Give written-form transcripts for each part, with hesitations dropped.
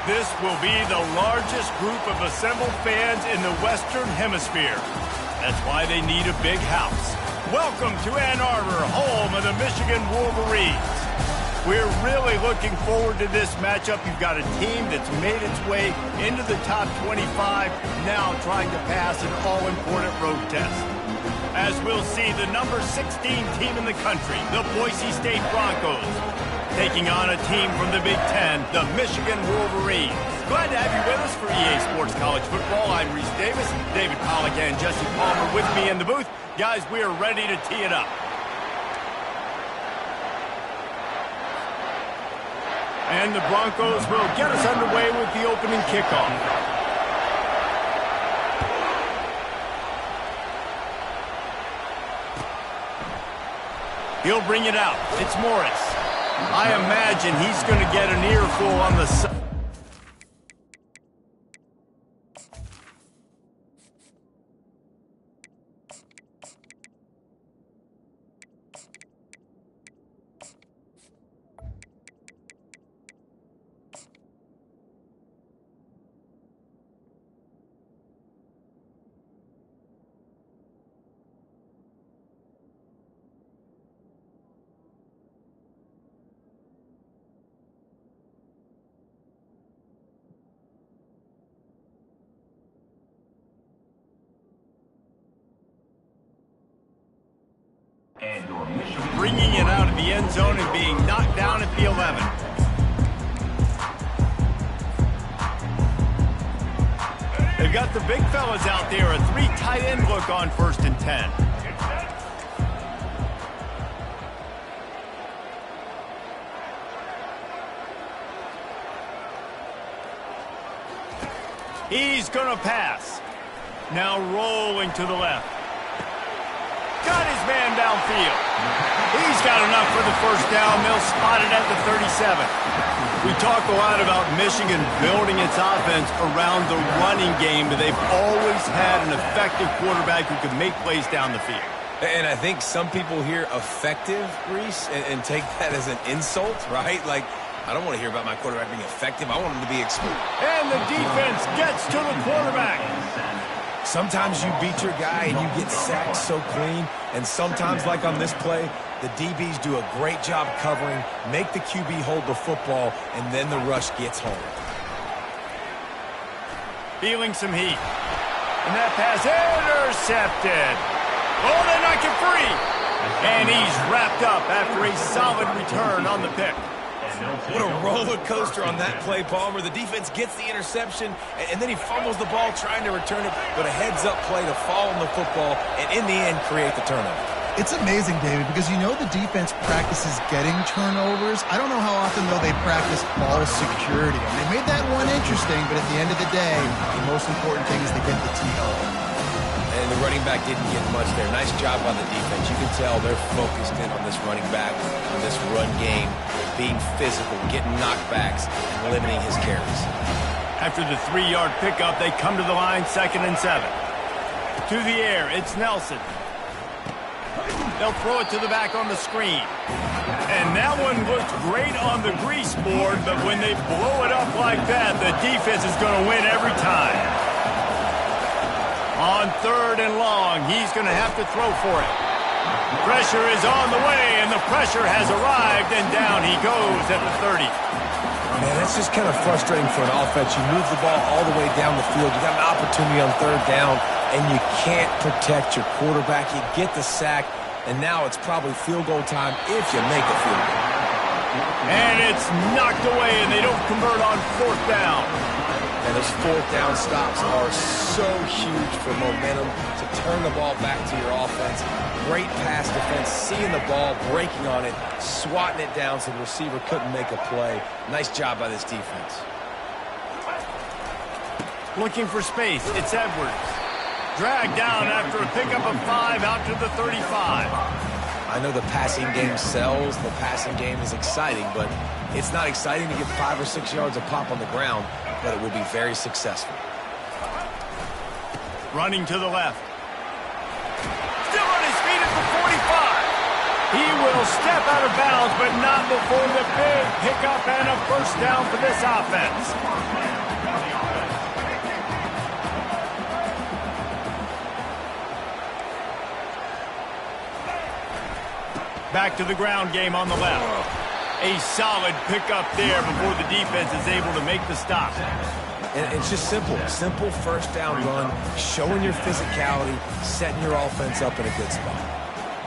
This will be the largest group of assembled fans in the Western Hemisphere. That's why they need a big house. Welcome to Ann Arbor, home of the Michigan Wolverines. We're really looking forward to this matchup. You've got a team that's made its way into the top 25, now trying to pass an all-important road test. As we'll see, the number 16 team in the country, the Boise State Broncos, taking on a team from the Big Ten, the Michigan Wolverines. Glad to have you with us for EA Sports College Football. I'm Reese Davis, David Pollack and Jesse Palmer with me in the booth. Guys, we are ready to tee it up. And the Broncos will get us underway with the opening kickoff. He'll bring it out. It's Morris. I imagine he's going to get an earful on the side. Bringing it out of the end zone and being knocked down at the 11. They've got the big fellas out there, a 3 tight end look on 1st and 10. He's going to pass. Now rolling to the left. Got his man downfield. He's got enough for the first down. They'll spot it at the 37. We talk a lot about Michigan building its offense around the running game, but they've always had an effective quarterback who can make plays down the field. And I think some people hear effective, Reese, and take that as an insult, right? Like, I don't want to hear about my quarterback being effective. I want him to be explosive. And the defense gets to the quarterback. Sometimes you beat your guy and you get sacked so clean, and sometimes, like on this play, the DBs do a great job covering, make the QB hold the football, and then the rush gets home. Feeling some heat. And that pass intercepted. Oh, they knock it free. And he's wrapped up after a solid return on the pick. What a roller coaster on that play, Palmer. The defense gets the interception, and then he fumbles the ball trying to return it, but a heads-up play to fall on the football, and in the end, create the turnover. It's amazing, David, because you know the defense practices getting turnovers. I don't know how often, though, they practice ball security. And they made that one interesting, but at the end of the day, the most important thing is they get the TO. And the running back didn't get much there. Nice job by the defense. You can tell they're focused in on this running back, on this run game, being physical, getting knockbacks, and limiting his carries. After the 3-yard pickup, they come to the line, 2nd and 7. To the air, it's Nelson. They'll throw it to the back on the screen. And that one looked great on the grease board, but when they blow it up like that, the defense is going to win every time. On 3rd and long, he's going to have to throw for it. Pressure is on the way, and the pressure has arrived, and down he goes at the 30. Man, that's just kind of frustrating for an offense. You move the ball all the way down the field. You got an opportunity on 3rd down, and you can't protect your quarterback. You get the sack, and now it's probably field goal time if you make a field goal. And it's knocked away, and they don't convert on 4th down. And those 4th down stops are so huge for momentum to turn the ball back to your offense. Great pass defense, seeing the ball, breaking on it, swatting it down so the receiver couldn't make a play. Nice job by this defense. Looking for space, it's Edwards. Dragged down after a pickup of 5 out to the 35. I know the passing game sells, the passing game is exciting, but it's not exciting to get 5 or 6 yards of pop on the ground, but it will be very successful. Running to the left. Still on his feet at the 45. He will step out of bounds, but not before the big pickup and a first down for this offense. Back to the ground game on the left. A solid pickup there before the defense is able to make the stop. And it's just simple. Simple first down run, showing your physicality, setting your offense up in a good spot.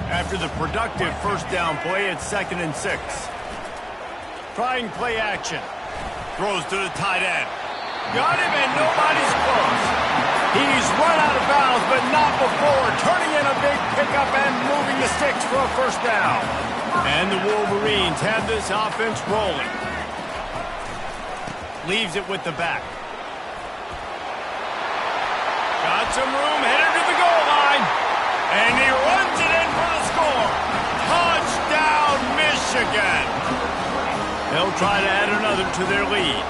After the productive first down play, it's 2nd and 6. Trying play action. Throws to the tight end. Got him and nobody's close. He's run out of bounds, but not before turning in a big pickup and moving the sticks for a first down. And the Wolverines have this offense rolling. Leaves it with the back. Got some room, headed to the goal line. And he runs it in for the score. Touchdown, Michigan. They'll try to add another to their lead.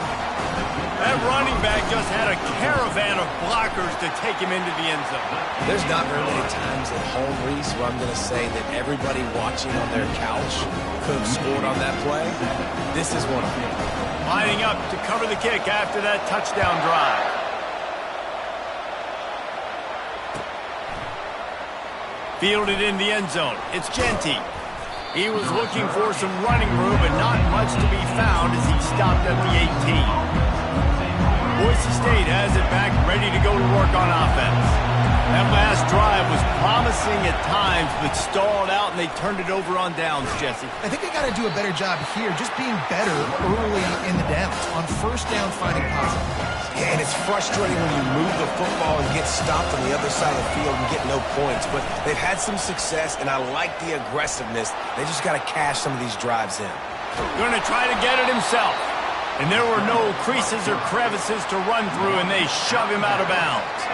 That running back just had a caravan of blockers to take him into the end zone. There's not very many times at home, Reese, where I'm going to say that everybody watching on their couch could have scored on that play. This is one of them. Lining up to cover the kick after that touchdown drive. Fielded in the end zone. It's Jeanty. He was looking for some running room, but not much to be found as he stopped at the 18. Boise State has it back, ready to go to work on offense. That last drive was promising at times, but stalled out, and they turned it over on downs, Jesse. I think they got to do a better job here, just being better early in the downs. On first down, finding positive. Yeah, and it's frustrating when you move the football and get stopped on the other side of the field and get no points. But they've had some success, and I like the aggressiveness. They just got to cash some of these drives in. Going to try to get it himself. And there were no creases or crevices to run through, and they shove him out of bounds.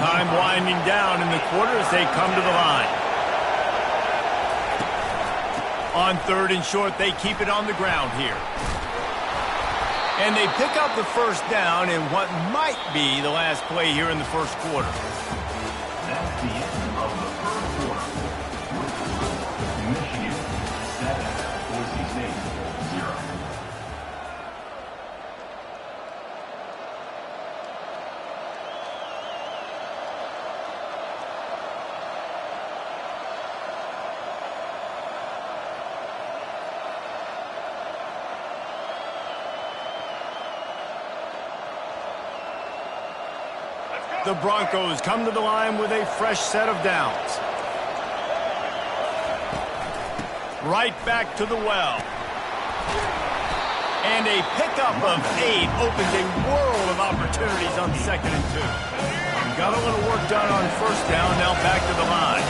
Time winding down in the quarter as they come to the line. On 3rd and short, they keep it on the ground here. And they pick up the first down in what might be the last play here in the first quarter. That's the end of the first quarter. Michigan 7, Boise State 0. The Broncos come to the line with a fresh set of downs. Right back to the well. And a pickup of 8 opens a world of opportunities on 2nd and 2. Got a little work done on first down, now back to the line.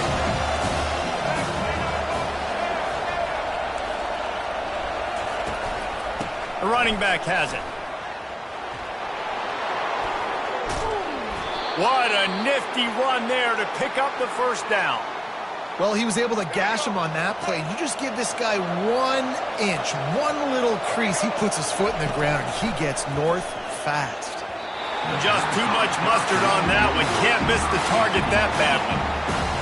The running back has it. What a nifty run there to pick up the first down. Well, he was able to gash him on that play. You just give this guy 1 inch, one little crease. He puts his foot in the ground, and he gets north fast. Just too much mustard on that one. Can't miss the target that badly.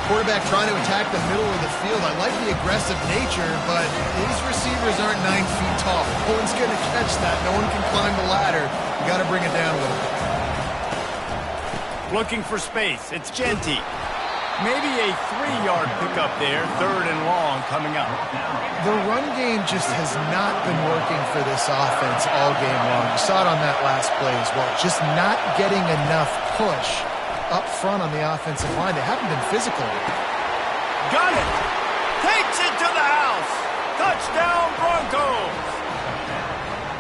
Quarterback trying to attack the middle of the field. I like the aggressive nature, but these receivers aren't 9 feet tall. No one's going to catch that. No one can climb the ladder. You got to bring it down a little bit. Looking for space. It's Jeanty. Maybe a 3-yard pickup there. 3rd and long coming up. The run game just has not been working for this offense all game long. You saw it on that last play as well. Just not getting enough push up front on the offensive line. They haven't been physical. Got it. Takes it to the house. Touchdown, Broncos.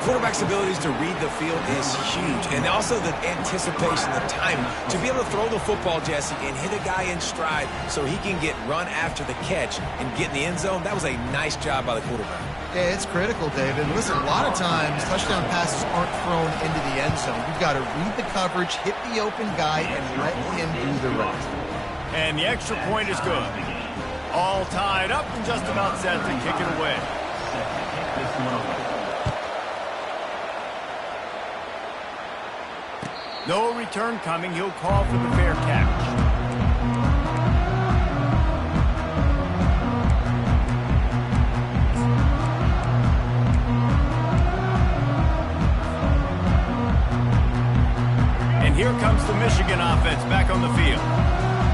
Quarterback's abilities to read the field is huge, and also the anticipation, the timing. To be able to throw the football, Jesse, and hit a guy in stride so he can get run after the catch and get in the end zone, that was a nice job by the quarterback. Yeah, it's critical, David. Listen, a lot of times touchdown passes aren't thrown into the end zone. You've got to read the coverage, hit the open guy, and let him do the rest. And the extra point is good. All tied up and just about set to kick it away. No return coming. He'll call for the fair catch. the Michigan offense back on the field.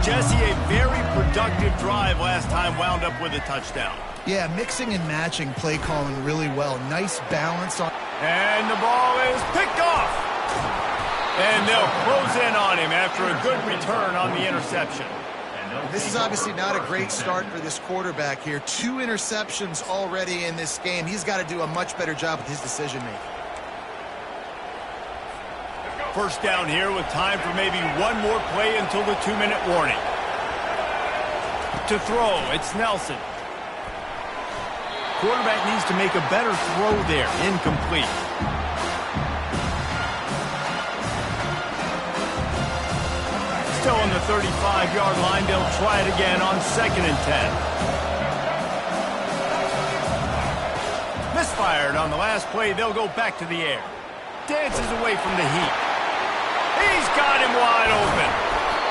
Jesse, a very productive drive last time wound up with a touchdown. Yeah, mixing and matching play calling really well. Nice balance on. And the ball is picked off. And they'll close in on him after a good return on the interception. This is obviously not a great start for this quarterback here. 2 interceptions already in this game. He's got to do a much better job with his decision-making. First down here with time for maybe one more play until the 2-minute warning. To throw, it's Nelson. Quarterback needs to make a better throw there. Incomplete. Still on the 35-yard line. They'll try it again on 2nd and 10. Misfired on the last play. They'll go back to the air. Dances away from the heat. He's got him wide open.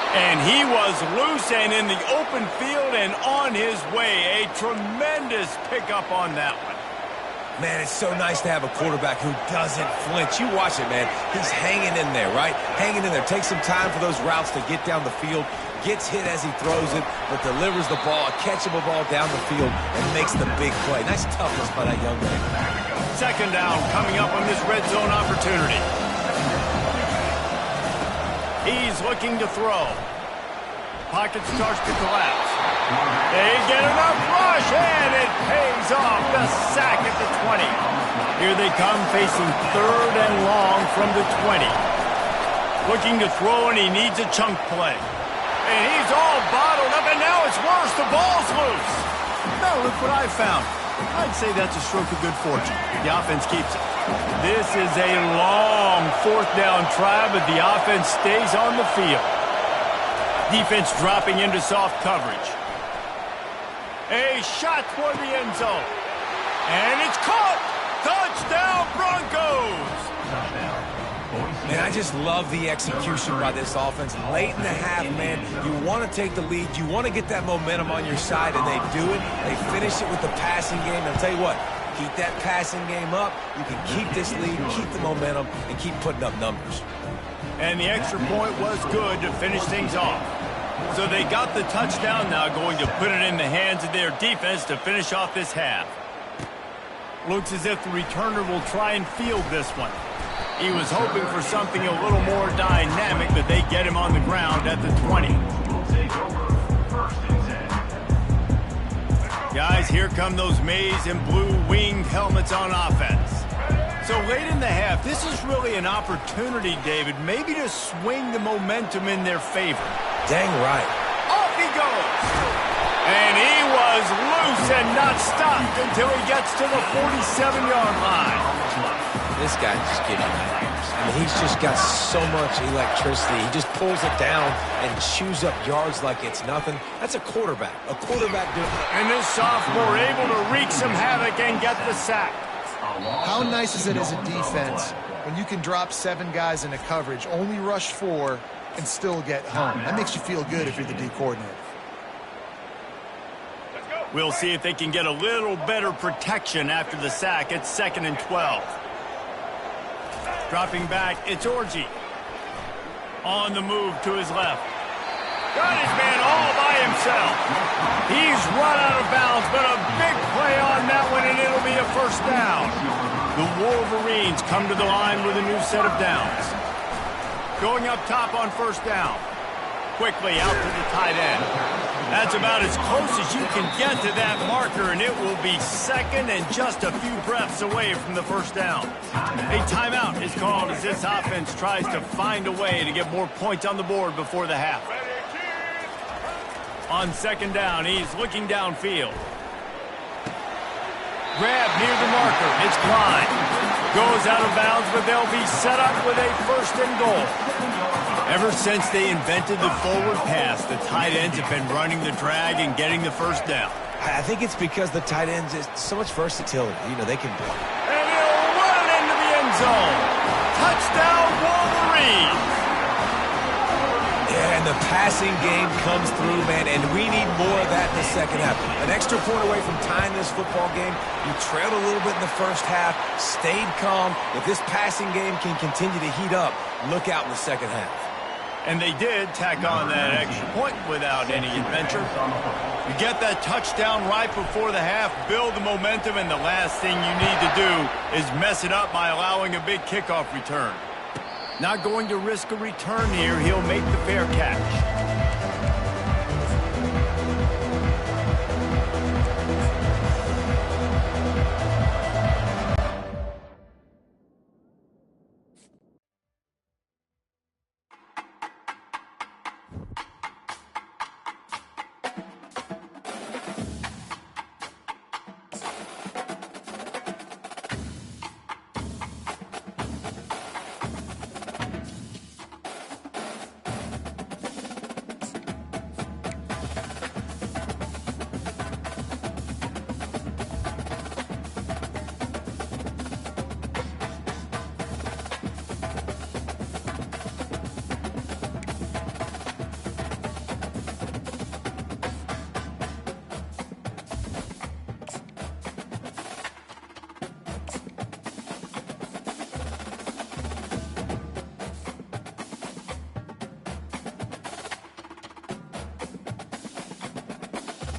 And he was loose and in the open field and on his way. A tremendous pickup on that one. Man, it's so nice to have a quarterback who doesn't flinch. You watch it, man. He's hanging in there, right? Hanging in there. Takes some time for those routes to get down the field. Gets hit as he throws it, but delivers the ball, a catchable ball down the field, and makes the big play. Nice toughness by that young man. 2nd down coming up on this red zone opportunity. He's looking to throw. Pocket starts to collapse. They get enough rush, and it pays off. The sack at the 20. Here they come facing 3rd and long from the 20. Looking to throw, and he needs a chunk play. And he's all bottled up, and now it's worse. The ball's loose. Now look what I found. I'd say that's a stroke of good fortune. The offense keeps it. This is a long 4th down try, but the offense stays on the field. Defense dropping into soft coverage. A shot toward the end zone. And it's caught! Touchdown, Broncos! Man, I just love the execution by this offense. Late in the half, man, you want to take the lead. You want to get that momentum on your side, and they do it. They finish it with the passing game. And I'll tell you what, keep that passing game up. You can keep this lead, keep the momentum, and keep putting up numbers. And the extra point was good to finish things off. So they got the touchdown now, going to put it in the hands of their defense to finish off this half. Looks as if the returner will try and field this one. He was hoping for something a little more dynamic, but they get him on the ground at the 20. Guys, here come those maize and blue winged helmets on offense. So late in the half, this is really an opportunity, David, maybe to swing the momentum in their favor. Dang right. Off he goes. And he was loose and not stopped until he gets to the 47-yard line. This guy just gives you fires. I mean, he's just got so much electricity. He just pulls it down and chews up yards like it's nothing. That's a quarterback. A quarterback doing it. And this sophomore able to wreak some havoc and get the sack. How nice is it as a defense when you can drop 7 guys into coverage, only rush 4, and still get home? That makes you feel good if you're the D coordinator. We'll see if they can get a little better protection after the sack. It's 2nd and 12. Dropping back, it's Orji. On the move to his left. Got his man all by himself. He's run out of bounds, but a big play on that one, and it'll be a first down. The Wolverines come to the line with a new set of downs. Going up top on first down. Quickly out to the tight end. That's about as close as you can get to that marker, and it will be 2nd and just a few breaths away from the first down. A timeout is called as this offense tries to find a way to get more points on the board before the half. On 2nd down, he's looking downfield. Grab near the marker. It's Klein. Goes out of bounds, but they'll be set up with a 1st and goal. Ever since they invented the forward pass, the tight ends have been running the drag and getting the first down. I think it's because the tight ends is so much versatility. You know, they can block. And he'll run into the end zone. Touchdown, Wolverines. Yeah, and the passing game comes through, man, and we need more of that in the second half. An extra point away from tying this football game. You trailed a little bit in the first half, stayed calm. If this passing game can continue to heat up, look out in the second half. And they did tack on that extra point without any adventure. You get that touchdown right before the half, build the momentum, and the last thing you need to do is mess it up by allowing a big kickoff return. Not going to risk a return here. He'll make the fair catch.